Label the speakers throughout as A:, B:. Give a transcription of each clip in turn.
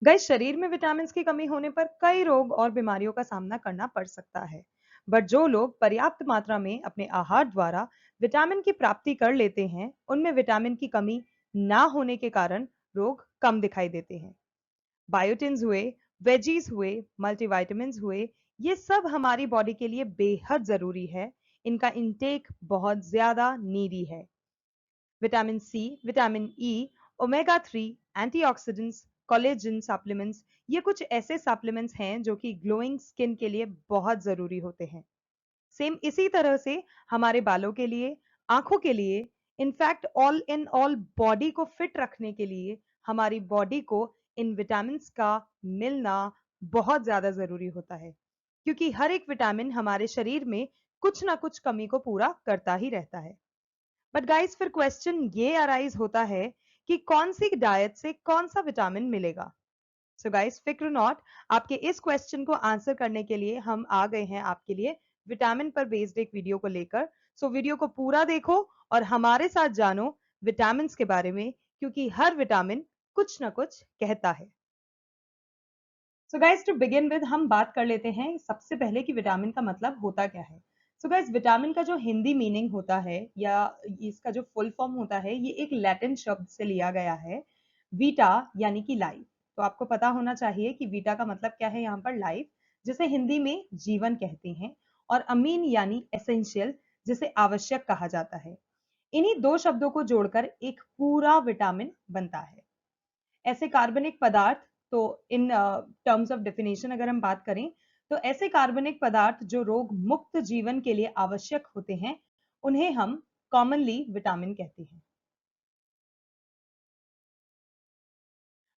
A: Guys, शरीर में vitamin की कमी होने पर कई रोग और बीमारियों का सामना करना पड़ सकता है। बट जो लोग पर्याप्त मात्रा में अपने आहार द्वारा विटामिन की प्राप्ति कर लेते हैं, उनमें विटामिन की कमी ना होने के कारण रोग कम दिखाई देते हैं। बायोटिन्स हुए, वेजीज हुए, मल्टीविटामिन्स हुए, ये सब हमारी बॉडी के लिए बेहद जरूरी है। इनका इंटेक बहुत ज्यादा नीडी है। Vitamin C, vitamin E, omega 3, antioxidants, collagen supplements, ये कुछ ऐसे सप्लीमेंट्स हैं जो कि ग्लोइंग स्किन के लिए बहुत जरूरी होते हैं। सेम इसी तरह से हमारे बालों के लिए, आंखों के लिए, in fact all in all body को फिट रखने के लिए हमारी बॉडी को इन विटामिन का मिलना बहुत ज्यादा जरूरी होता है, क्योंकि हर एक विटामिन हमारे शरीर में कुछ ना कुछ कमी को पूरा करता ही रहता है। बट गाइस, फिर क्वेश्चन ये अराइज होता है कि कौन सी डाइट से कौन सा विटामिन मिलेगा। सो गाइस, फिक्र नॉट, आपके इस क्वेश्चन को आंसर करने के लिए हम आ गए हैं आपके लिए विटामिन पर बेस्ड एक वीडियो को लेकर। सो वीडियो को पूरा देखो और हमारे साथ जानो विटामिन के बारे में, क्योंकि हर विटामिन कुछ ना कुछ कहता है। So guys, to begin with हम बात कर लेते हैं सबसे पहले कि विटामिन का मतलब होता क्या है। सो गाइस, विटामिन का जो हिंदी मीनिंग होता है या इसका जो फुल फॉर्म होता है, ये एक लैटिन शब्द से लिया गया है, वीटा यानी कि लाइफ। तो आपको पता होना चाहिए कि वीटा का मतलब क्या है यहाँ पर, लाइफ, जिसे हिंदी में जीवन कहते हैं, और अमीन यानी एसेंशियल, जिसे आवश्यक कहा जाता है। इन्हीं दो शब्दों को जोड़कर एक पूरा विटामिन बनता है। ऐसे कार्बनिक पदार्थ, तो इन टर्म्स ऑफ डेफिनेशन अगर हम बात करें, तो ऐसे कार्बनिक पदार्थ जो रोग मुक्त जीवन के लिए आवश्यक होते हैं, उन्हें हम कॉमनली विटामिन कहते हैं।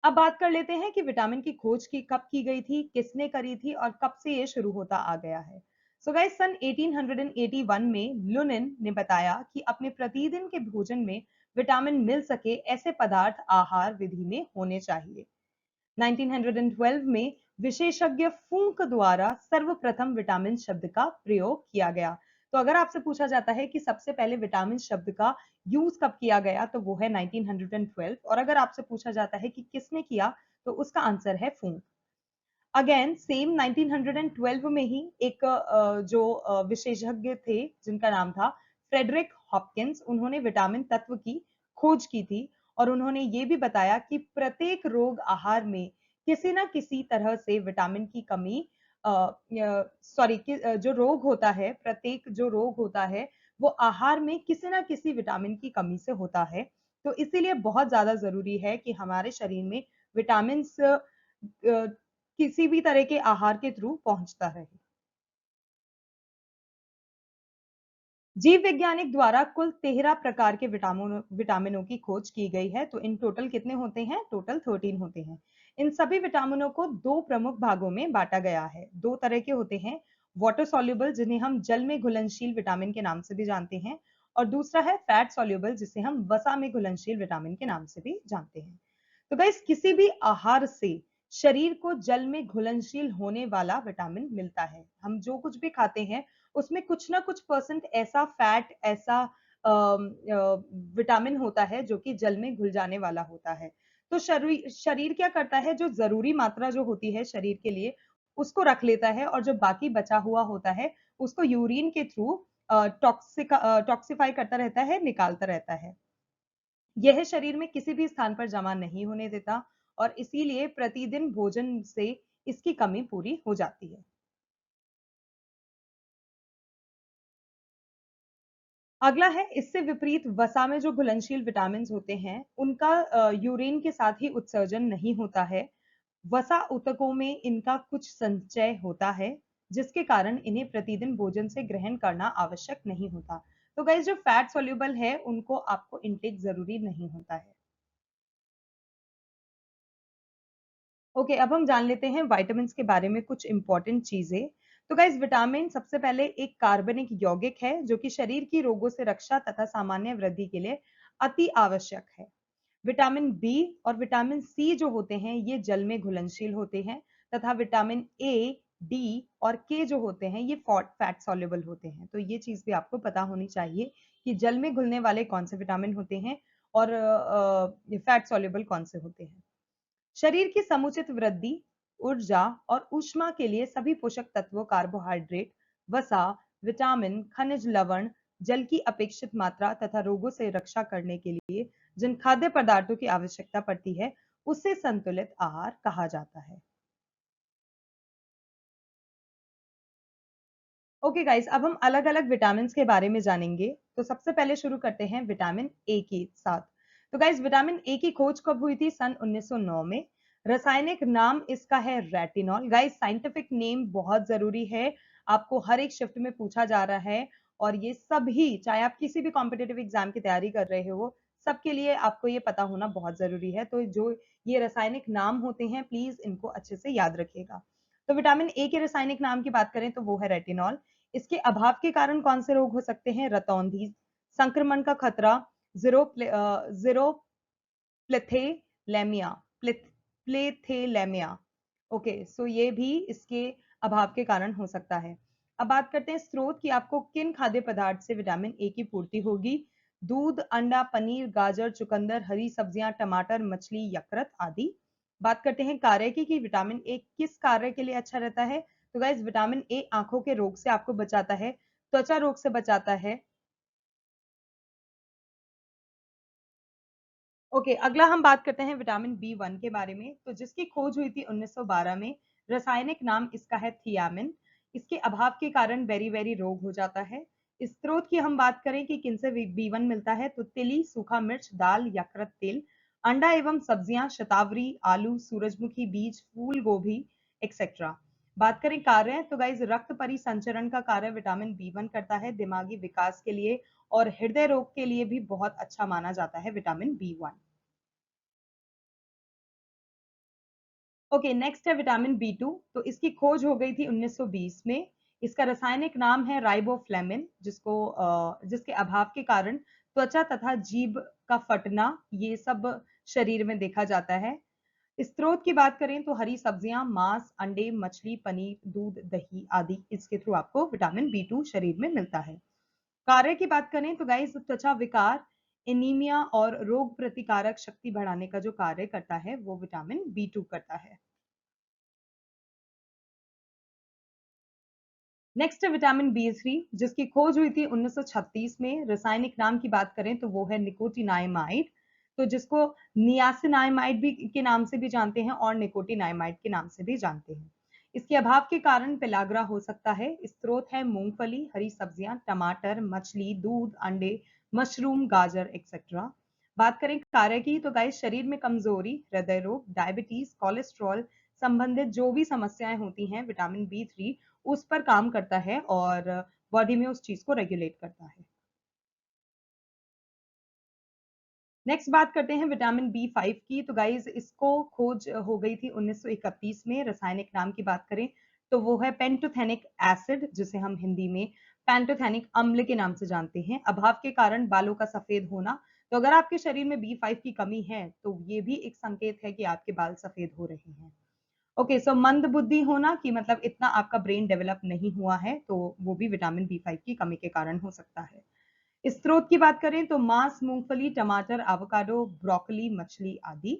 A: अब बात कर लेते हैं कि विटामिन की खोज की कब की गई थी, किसने करी थी और कब से ये शुरू होता आ गया है। सो गाइस, सन 1881 में लुनिन ने बताया कि अपने प्रतिदिन के भोजन में विटामिन मिल सके ऐसे पदार्थ आहार विधि में होने चाहिए। 1912 में विशेषज्ञ फूंक द्वारा सर्वप्रथम विटामिन शब्द का प्रयोग किया गया। तो अगर आपसे पूछा जाता है कि सबसे पहले विटामिन शब्द का यूज कब किया गया, तो वो है 1912। और अगर आपसे पूछा जाता है कि किसने किया, तो उसका आंसर है फूंक। अगेन सेम 1912 में ही एक जो विशेषज्ञ थे जिनका नाम था फ्रेडरिक हॉपकिंस, उन्होंने विटामिन तत्व की खोज की थी। और उन्होंने ये भी बताया कि प्रत्येक रोग आहार में किसी ना किसी तरह से विटामिन की कमी, सॉरी, जो रोग होता है, प्रत्येक जो रोग होता है वो आहार में किसी ना किसी विटामिन की कमी से होता है। तो इसीलिए बहुत ज्यादा जरूरी है कि हमारे शरीर में विटामिन किसी भी तरह के आहार के थ्रू पहुंचता रहे। जीव वैज्ञानिक द्वारा कुल 13 प्रकार के विटामिनों की खोज की गई है। तो इन टोटल कितने होते हैं? टोटल 13 होते हैं। इन सभी विटामिनों को दो प्रमुख भागों में बांटा गया है। दो तरह के होते हैं, वाटर सॉल्युबल, जिन्हें हम जल में घुलनशील विटामिन के नाम से भी जानते हैं, और दूसरा है फैट सॉल्युबल, जिसे हम वसा में घुलनशील विटामिन के नाम से भी जानते हैं। तो गाइस, किसी भी आहार से शरीर को जल में घुलनशील होने वाला विटामिन मिलता है। हम जो कुछ भी खाते हैं उसमें कुछ ना कुछ परसेंट ऐसा फैट, ऐसा विटामिन होता है जो कि जल में घुल जाने वाला होता है। तो शरीर शरीर क्या करता है, जो जरूरी मात्रा जो होती है शरीर के लिए, उसको रख लेता है, और जो बाकी बचा हुआ होता है उसको यूरिन के थ्रू टॉक्सिफाई करता रहता है, निकालता रहता है। यह शरीर में किसी भी स्थान पर जमा नहीं होने देता, और इसीलिए प्रतिदिन भोजन से इसकी कमी पूरी हो जाती है। अगला है, इससे विपरीत वसा में जो घुलनशील विटामिन होते हैं उनका यूरिन के साथ ही उत्सर्जन नहीं होता है। वसा ऊतकों में इनका कुछ संचय होता है, जिसके कारण इन्हें प्रतिदिन भोजन से ग्रहण करना आवश्यक नहीं होता। तो गाइस, जो फैट सॉल्युबल है उनको आपको इंटेक जरूरी नहीं होता है। ओके, अब हम जान लेते हैं विटामिन के बारे में कुछ इंपॉर्टेंट चीजें। तो गाइस, विटामिन सबसे पहले एक कार्बनिक यौगिक है जो कि शरीर की रोगों से रक्षा तथा सामान्य वृद्धि के लिए अति आवश्यक है। विटामिन बी और विटामिन सी जो होते हैं ये जल में घुलनशील होते हैं, तथा विटामिन ए, डी और के जो होते हैं ये फैट सॉल्युबल होते हैं। तो ये चीज भी आपको पता होनी चाहिए कि जल में घुलने वाले कौन से विटामिन होते हैं और फैट सॉल्युबल कौन से होते हैं। शरीर की समुचित वृद्धि, ऊर्जा और ऊष्मा के लिए सभी पोषक तत्वों, कार्बोहाइड्रेट, वसा, विटामिन, खनिज लवण, जल की अपेक्षित मात्रा तथा रोगों से रक्षा करने के लिए जिन खाद्य पदार्थों की आवश्यकता पड़ती है, उसे संतुलित आहार कहा जाता है। ओके गाइस, अब हम अलग-अलग विटामिन्स के बारे में जानेंगे। तो सबसे पहले शुरू करते हैं विटामिन ए के साथ। तो गाइस, विटामिन ए की खोज कब हुई थी? सन 1909 में। रासायनिक नाम इसका है रेटिनॉल। गाइस, साइंटिफिक नेम बहुत ज़रूरी है। आपको हर एक शिफ्ट में पूछा जा रहा है और ये सभी, चाहे आप किसी भी कॉम्पिटिटिव एग्जाम की तैयारी कर रहे हो, सबके लिए आपको ये पता होना बहुत ज़रूरी है। तो जो ये रासायनिक नाम होते हैं, प्लीज़ इनको अच्छे से याद रखिएगा। तो विटामिन ए के रासायनिक नाम की बात करें तो वो है रेटिनॉल। इसके अभाव के कारण कौन से रोग हो सकते हैं? रतौंधी, संक्रमण का खतरा, जीरोप्लेथेलेमिया, प्लेथेलेमिया। ओके, सो ये भी इसके अभाव के कारण हो सकता है। अब बात करते हैं स्रोत की, आपको किन खाद्य पदार्थ से विटामिन ए की पूर्ति होगी? दूध, अंडा, पनीर, गाजर, चुकंदर, हरी सब्जियां, टमाटर, मछली, यकृत आदि। बात करते हैं कार्य की विटामिन ए किस कार्य के लिए अच्छा रहता है? तो गाइस, विटामिन ए आंखों के रोग से आपको बचाता है, त्वचा रोग से बचाता है। ओके, अगला हम बात करते हैं विटामिन बी वन के बारे में। तो जिसकी खोज हुई थी 1912 में। रासायनिक नाम इसका है थियामिन। इसके अभाव के कारण बेरी बेरी रोग हो जाता है। इस स्रोत की हम बात करें कि किनसे बी वन मिलता है, तो तिली, सूखा मिर्च, दाल, यकृत तेल, अंडा एवं सब्जियां, शतावरी, आलू, सूरजमुखी बीज, फूल गोभी, एक्सेट्रा। बात करें कार्य, तो गाइज रक्त परिसंचरण का कार्य विटामिन बी वन करता है, दिमागी विकास के लिए और हृदय रोग के लिए भी बहुत अच्छा माना जाता है vitamin B one. Okay, next है विटामिन बी टू। तो इसकी खोज हो गई थी 1920 में। इसका रासायनिक नाम है राइबोफ्लेविन, जिसके अभाव के कारण त्वचा तथा जीभ का फटना, ये सब शरीर में देखा जाता है। स्रोत की बात करें तो हरी सब्जियां, मांस, अंडे, मछली, पनीर, दूध, दही आदि, इसके थ्रू आपको विटामिन बी टू शरीर में मिलता है। कार्य की बात करें तो गाइस, त्वचा विकार, एनीमिया और रोग प्रतिकारक शक्ति बढ़ाने का जो कार्य करता है, वो विटामिन बी टू करता है। नेक्स्ट है विटामिन बी थ्री, जिसकी खोज हुई थी 1936 में। रासायनिक नाम की बात करें तो वो है निकोटिनाइमाइड, तो जिसको नियासिनामाइड भी के नाम से भी जानते हैं और निकोटिनाइमाइड के नाम से भी जानते हैं। इसके अभाव के कारण पेलाग्रा हो सकता है। स्रोत है मूंगफली, हरी सब्जियां, टमाटर, मछली, दूध, अंडे, मशरूम, गाजर, एक्सेट्रा। बात करें कार्य की, तो गाइस शरीर में कमजोरी, हृदय रोग, डायबिटीज, कोलेस्ट्रॉल संबंधित जो भी समस्याएं होती हैं, विटामिन बी थ्री उस पर काम करता है और बॉडी में उस चीज को रेगुलेट करता है। नेक्स्ट बात करते हैं विटामिन बी फाइव की। तो गाइज इसको खोज हो गई थी 1931 में। रासायनिक नाम की बात करें तो वो है पेंटोथेनिक एसिड, जिसे हम हिंदी में पेंटोथेनिक अम्ल के नाम से जानते हैं। अभाव के कारण बालों का सफेद होना। तो अगर आपके शरीर में बी फाइव की कमी है तो ये भी एक संकेत है कि आपके बाल सफेद हो रहे हैं। ओके, सो मंद बुद्धि होना, कि मतलब इतना आपका ब्रेन डेवलप नहीं हुआ है, तो वो भी विटामिन बी फाइव की कमी के कारण हो सकता है। स्रोत की बात करें तो मांस, मूंगफली, टमाटर, एवोकाडो, ब्रोकली, मछली आदि।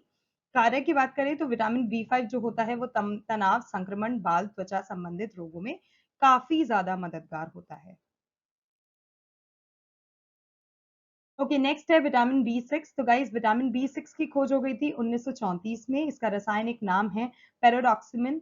A: कार्य की बात करें तो विटामिन बी फाइव जो होता है वो तनाव, संक्रमण, बाल, त्वचा संबंधित रोगों में काफी ज्यादा मददगार होता है। ओके, नेक्स्ट है विटामिन बी सिक्स। तो गाइस विटामिन बी सिक्स की खोज हो गई थी 1934 में। इसका रासायनिक नाम है पेरोडॉक्सिमिन।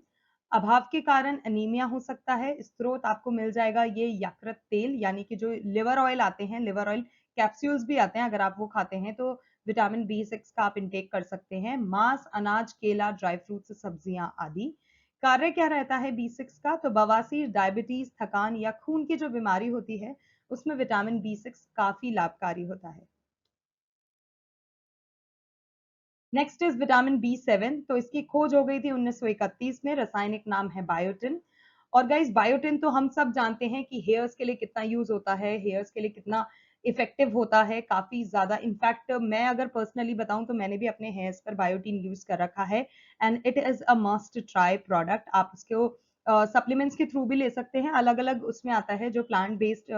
A: अभाव के कारण अनीमिया हो सकता है। स्रोत आपको मिल जाएगा ये यकृत तेल, यानी कि जो लिवर ऑयल आते हैं, लिवर ऑयल कैप्सूल्स भी आते हैं, अगर आप वो खाते हैं तो विटामिन बी सिक्स का आप इंटेक कर सकते हैं। मांस, अनाज, केला, ड्राई फ्रूट्स, सब्जियां आदि। कार्य क्या रहता है बी सिक्स का? तो बवासीर, डायबिटीज, थकान या खून की जो बीमारी होती है, उसमें विटामिन बी सिक्स काफी लाभकारी होता है। Next is vitamin B seven. तो इसकी खोज हो गई थी 1931 में। रासायनिक नाम है बायोटिन। और गाइस बायोटिन तो हम सब जानते हैं कि हेयर्स के लिए कितना यूज होता है, हेयर्स के लिए कितना इफेक्टिव होता है, काफी ज्यादा। इनफैक्ट मैं अगर पर्सनली बताऊं तो मैंने भी अपने हेयर्स पर बायोटिन यूज कर रखा है and it is a must try product. आप इसको सप्लीमेंट्स के थ्रू भी ले सकते हैं, अलग अलग उसमें आता है जो प्लांट बेस्ड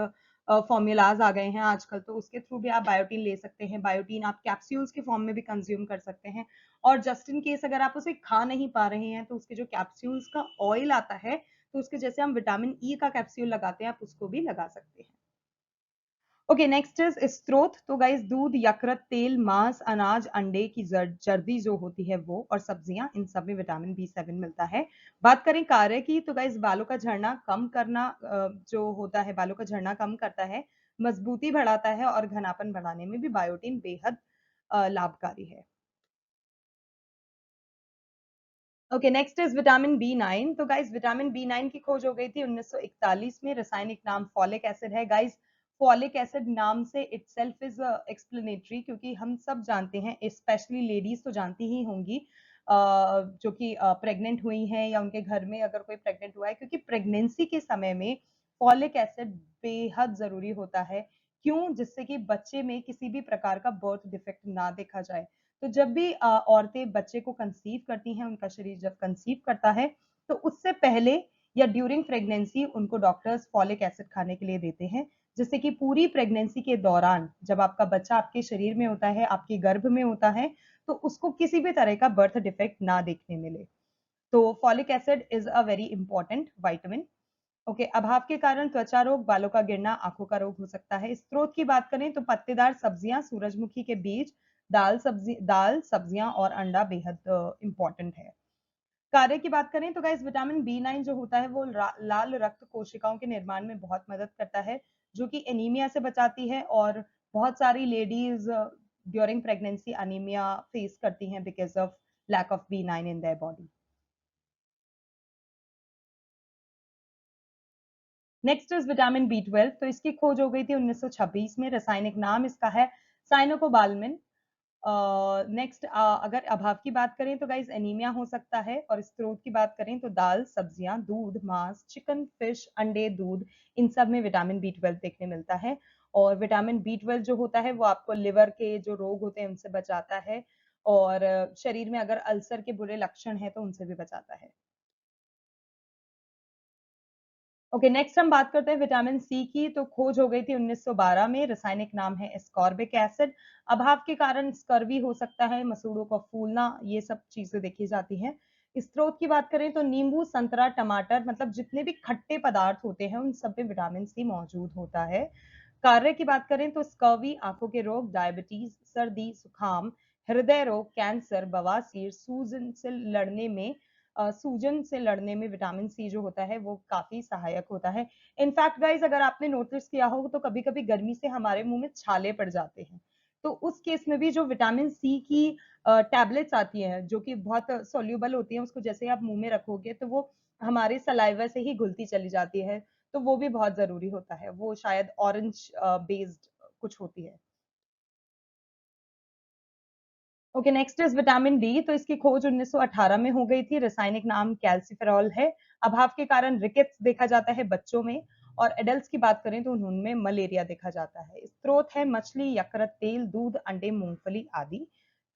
A: फॉर्मूलाज आ गए हैं आजकल, तो उसके थ्रू भी आप बायोटीन ले सकते हैं। बायोटीन आप कैप्सूल्स के फॉर्म में भी कंज्यूम कर सकते हैं। और जस्ट इन केस अगर आप उसे खा नहीं पा रहे हैं, तो उसके जो कैप्सूल्स का ऑयल आता है, तो उसके जैसे हम विटामिन ई का कैप्सूल लगाते हैं, आप उसको भी लगा सकते हैं। ओके, नेक्स्ट इज स्त्रोत। तो गाइस, दूध, यकृत, तेल, मांस, अनाज, अंडे की जर्दी जो होती है वो, और सब्जियां, इन सब में विटामिन B7 मिलता है। बात करें कार्य की, तो गाइस बालों का झड़ना कम करना जो होता है, बालों का झड़ना कम करता है, मजबूती बढ़ाता है, और घनापन बढ़ाने में भी बायोटीन बेहद लाभकारी है। Okay, next is vitamin B9। तो गाइस, विटामिन B9 की खोज हो गई थी 1941 में। रासायनिक नाम फॉलिक एसिड है। गाइस, फॉलिक एसिड नाम से इटसेल्फ इज एक्सप्लेनेटरी, क्योंकि हम सब जानते हैं, स्पेशली लेडीज तो जानती ही होंगी जो कि प्रेग्नेंट हुई हैं, या उनके घर में अगर कोई प्रेग्नेंट हुआ है, क्योंकि प्रेगनेंसी के समय में फॉलिक एसिड बेहद जरूरी होता है। क्यों? जिससे कि बच्चे में किसी भी प्रकार का बर्थ डिफेक्ट ना देखा जाए। तो जब भी औरतें बच्चे को कंसीव करती हैं, उनका शरीर जब कंसीव करता है, तो उससे पहले या ड्यूरिंग प्रेगनेंसी उनको डॉक्टर्स फॉलिक एसिड खाने के लिए देते हैं, जिससे कि पूरी प्रेगनेंसी के दौरान जब आपका बच्चा आपके शरीर में होता है, आपके गर्भ में होता है, तो उसको किसी भी तरह का बर्थ डिफेक्ट ना देखने मिले। तो folic acid is a very important vitamin. Okay, अभाव के कारण त्वचा रोग, बालों का गिरना, आंखों का रोग हो सकता है। स्त्रोत की बात करें तो पत्तेदार सब्जियां, सूरजमुखी के बीज, दाल, सब्जियां और अंडा बेहद इंपॉर्टेंट है। कार्य की बात करें तो गाइस, विटामिन B9 जो होता है वो लाल रक्त कोशिकाओं के निर्माण में बहुत मदद करता है, जो कि एनीमिया से बचाती है। और बहुत सारी ladies during pregnancy anaemia face करती हैं because of lack of B9 in their body. Next is vitamin B12। तो इसकी खोज हो गई थी 1926 में। रासायनिक नाम इसका है साइनोकोबाल्मिन। नेक्स्ट, अगर अभाव की बात करें तो गाइस एनीमिया हो सकता है। और स्त्रोत की बात करें तो दाल, सब्जियां, दूध, मांस, चिकन, फिश, अंडे, दूध, इन सब में विटामिन B12 देखने मिलता है। और विटामिन B12 जो होता है वो आपको लिवर के जो रोग होते हैं उनसे बचाता है, और शरीर में अगर अल्सर के बुरे लक्षण हैं तो उनसे भी बचाता है। ओके, नेक्स्ट हम बात करते हैं विटामिन C की। तो खोज हो गई थी 1912 में। रासायनिक नाम है एस्कॉर्बिक एसिड। अभाव के कारण स्कर्वी हो सकता है, मसूड़ों का फूलना, ये सब चीजें देखी जाती हैं। स्त्रोत की बात करें तो नींबू, संतरा, टमाटर, मतलब जितने भी खट्टे पदार्थ होते हैं उन सब में विटामिन C मौजूद होता है। कार्य की बात करें तो स्कर्वी, आंखों के रोग, डायबिटीज, सर्दी, जुकाम, हृदय रोग, कैंसर, बवासीर, सूजन से लड़ने में विटामिन C जो होता है वो काफी सहायक होता है। इनफैक्ट गाइज, अगर आपने नोटिस किया हो तो कभी कभी गर्मी से हमारे मुंह में छाले पड़ जाते हैं, तो उस केस में भी जो विटामिन C की टैबलेट्स आती हैं जो कि बहुत सोल्यूबल होती हैं, उसको जैसे आप मुंह में रखोगे तो वो हमारे सलाइवा से ही घुलती चली जाती है, तो वो भी बहुत जरूरी होता है। वो शायद ऑरेंज बेस्ड कुछ होती है। Okay, next is vitamin D। तो इसकी खोज 1918 में हो गई थी। रासायनिक नाम कैल्सिफेरॉल है। अभाव के कारण रिकेट्स देखा जाता है बच्चों में। और एडल्ट्स की बात करें तो उनमें मलेरिया देखा जाता है। स्त्रोत है मछली, यकृत, तेल, दूध, अंडे, मूंगफली आदि।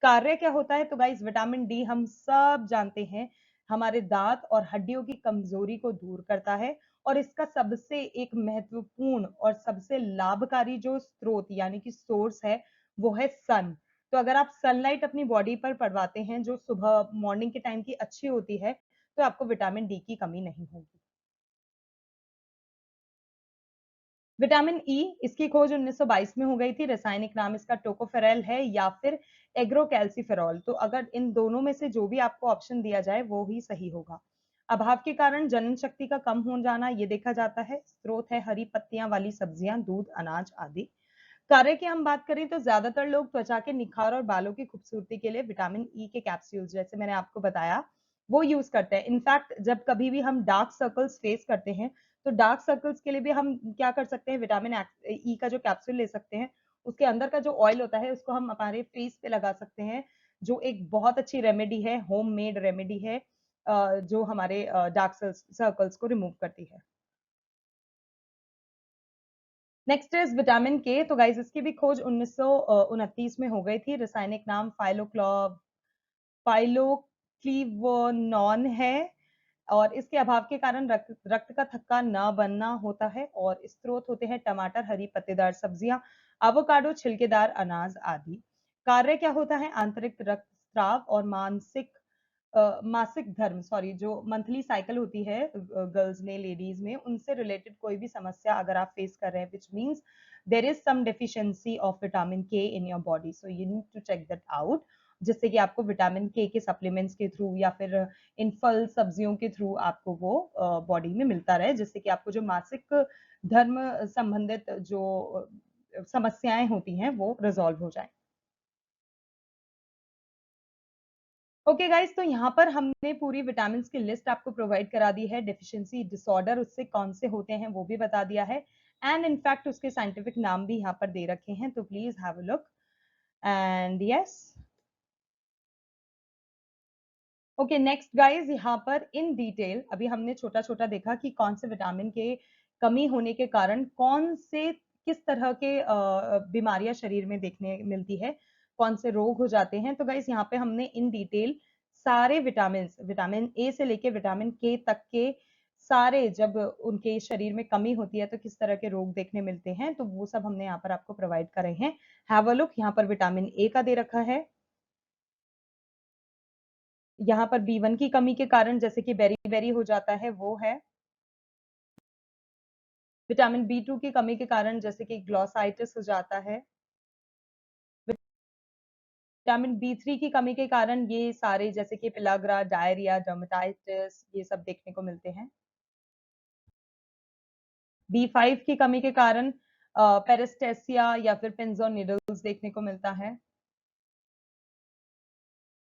A: कार्य क्या होता है? तो गाइस, विटामिन D हम सब जानते हैं, हमारे दांत और हड्डियों की कमजोरी को दूर करता है। और इसका सबसे एक महत्वपूर्ण और सबसे लाभकारी जो स्रोत यानी कि सोर्स है, वो है सन। तो अगर आप सनलाइट अपनी बॉडी पर पड़वाते हैं जो सुबह मॉर्निंग के टाइम की अच्छी होती है, तो आपको विटामिन D की कमी नहीं होगी। विटामिन E, इसकी खोज 1922 में हो गई थी। रासायनिक नाम इसका टोकोफेरल है या फिर एग्रोकैल्सिफेरॉल। तो अगर इन दोनों में से जो भी आपको ऑप्शन दिया जाए वो ही सही होगा। अभाव के कारण जनन शक्ति का कम हो जाना ये देखा जाता है। स्रोत है हरी पत्तियां वाली सब्जियां, दूध, अनाज आदि। कार्य की हम बात करें तो ज्यादातर लोग त्वचा के निखार और बालों की खूबसूरती के लिए विटामिन E के कैप्सूल्स, जैसे मैंने आपको बताया, वो यूज करते हैं। इनफैक्ट जब कभी भी हम डार्क सर्कल्स फेस करते हैं, तो डार्क सर्कल्स के लिए भी हम क्या कर सकते हैं, विटामिन E का जो कैप्सूल ले सकते हैं। उसके अंदर का जो ऑयल होता है उसको हम हमारे फेस पे लगा सकते हैं, जो एक बहुत अच्छी रेमेडी है, होम मेड रेमेडी है, जो हमारे डार्क सर्कल्स को रिमूव करती है। Next is vitamin K। तो गाइज, इसकी भी खोज 1929 में हो गई थी। रासायनिक नाम फाइलोक्लीवोनॉन है। और इसके अभाव के कारण रक्त का थक्का न बनना होता है। और स्रोत होते हैं टमाटर, हरी पत्तेदार सब्जियां, एवोकाडो, छिलकेदार अनाज आदि। कार्य क्या होता है? आंतरिक रक्तस्राव और मासिक धर्म, जो मंथली साइकिल होती है गर्ल्स में, लेडीज में, उनसे रिलेटेड कोई भी समस्या अगर आप फेस कर रहे हैं, which means there is some deficiency of vitamin K in your body, so you need to check that out, जिससे कि आपको विटामिन के सप्लीमेंट्स के थ्रू या फिर इन फल सब्जियों के थ्रू आपको वो बॉडी में मिलता रहे, जिससे कि आपको जो मासिक धर्म संबंधित जो समस्याएं होती हैं वो रिजॉल्व हो जाए। ओके गाइस, तो यहाँ पर हमने पूरी विटामिन की लिस्ट आपको प्रोवाइड करा दी है। डेफिशिएंसी डिसऑर्डर उससे कौन से होते हैं वो भी बता दिया है, एंड इनफैक्ट उसके साइंटिफिक नाम भी यहाँ पर दे रखे हैं, तो please have a look. And yes, okay next guys, यहाँ पर इन डिटेल अभी हमने छोटा छोटा देखा कि कौन से विटामिन के कमी होने के कारण कौन से किस तरह के बीमारियां शरीर में देखने मिलती है, कौन से रोग हो जाते हैं। तो गाइस यहाँ पे हमने इन डिटेल सारे विटामिन ए से लेके विटामिन के तक के सारे, जब उनके शरीर में कमी होती है तो किस तरह के रोग देखने मिलते हैं, तो वो सब हमने यहाँ पर आपको प्रोवाइड करे हैं। हैव अ लुक, यहाँ पर विटामिन ए का दे रखा है। यहाँ पर B1 की कमी के कारण जैसे कि बेरी बेरी हो जाता है, वो है। विटामिन B2 की कमी के कारण जैसे कि ग्लॉसाइटिस हो जाता है। विटामिन B3 की कमी के कारण ये सारे जैसे कि पिलाग्रा, डायरिया, डर्मेटाइटिस, ये सब देखने को मिलते हैं। B5 की कमी के कारण पेरिस्टेसिया या फिर पिंस और नीडल्स देखने को मिलता है।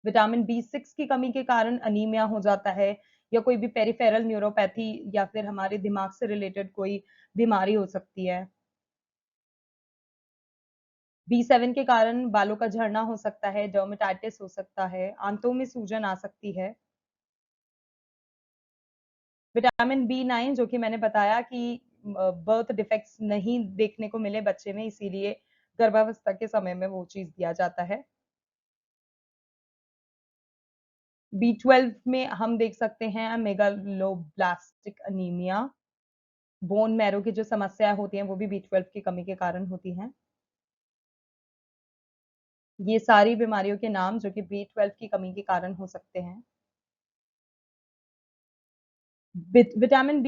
A: विटामिन B6 की कमी के कारण अनीमिया हो जाता है, या कोई भी पेरिफेरल न्यूरोपैथी या फिर हमारे दिमाग से रिलेटेड कोई बीमारी हो सकती है। B7 के कारण बालों का झड़ना हो सकता है, डर्मेटाइटिस हो सकता है, आंतों में सूजन आ सकती है। विटामिन B9, जो कि मैंने बताया कि बर्थ डिफेक्ट्स नहीं देखने को मिले बच्चे में, इसीलिए गर्भावस्था के समय में वो चीज दिया जाता है। B12 में हम देख सकते हैं मेगालोब्लास्टिक अनीमिया, बोन मैरो की जो समस्या होती है वो भी B12 की कमी के कारण होती हैं। ये सारी बीमारियों के नाम जो कि B12 की कमी के कारण हो सकते हैं। विटामिन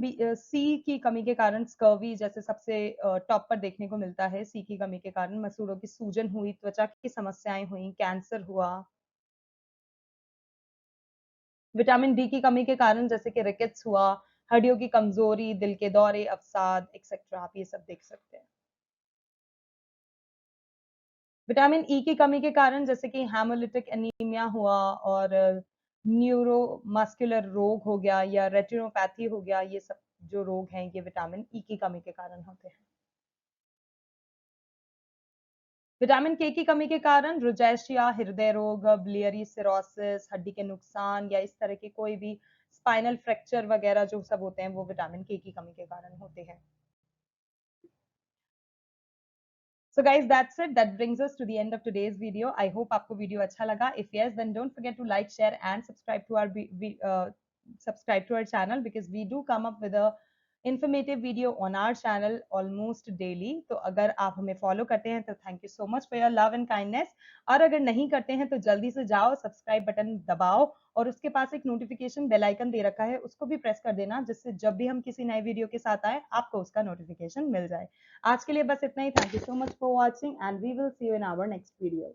A: बी सी की कमी के कारण स्कर्वी जैसे सबसे टॉप पर देखने को मिलता है। सी की कमी के कारण मसूड़ों की सूजन हुई, त्वचा की समस्याएं हुई, कैंसर हुआ। विटामिन डी की कमी के कारण जैसे कि रिकेट्स हुआ, हड्डियों की कमजोरी, दिल के दौरे, अवसाद एक्सेट्रा, आप ये सब देख सकते हैं। विटामिन ई की कमी के कारण जैसे कि हेमोलिटिक एनीमिया हुआ, और न्यूरोमस्कुलर रोग हो गया, या रेटिनोपैथी हो गया, ये सब जो रोग हैं ये विटामिन ई की कमी के कारण होते हैं। विटामिन के की कमी के कारण रोजैशिया, हृदय रोग, बिलियरी सिरोसिस, हड्डी के नुकसान, या इस तरह के कोई भी स्पाइनल फ्रैक्चर वगैरह जो सब होते हैं वो विटामिन के की कमी के कारण होते हैं। So guys, that's it. That brings us to the end of today's video. I hope आपको वीडियो अच्छा लगा. If yes, then don't forget to like, share, and subscribe to our channel, because we do come up with a informative video on our channel almost daily. तो अगर आप हमें follow करते हैं तो thank you so much for your love and kindness, और अगर नहीं करते हैं तो जल्दी से जाओ, सब्सक्राइब बटन दबाओ, और उसके पास एक नोटिफिकेशन बेल आइकन दे रखा है, उसको भी प्रेस कर देना, जिससे जब भी हम किसी नए वीडियो के साथ आए आपको उसका नोटिफिकेशन मिल जाए। आज के लिए बस इतना ही। Thank you so much for watching, and we will see you in our next video.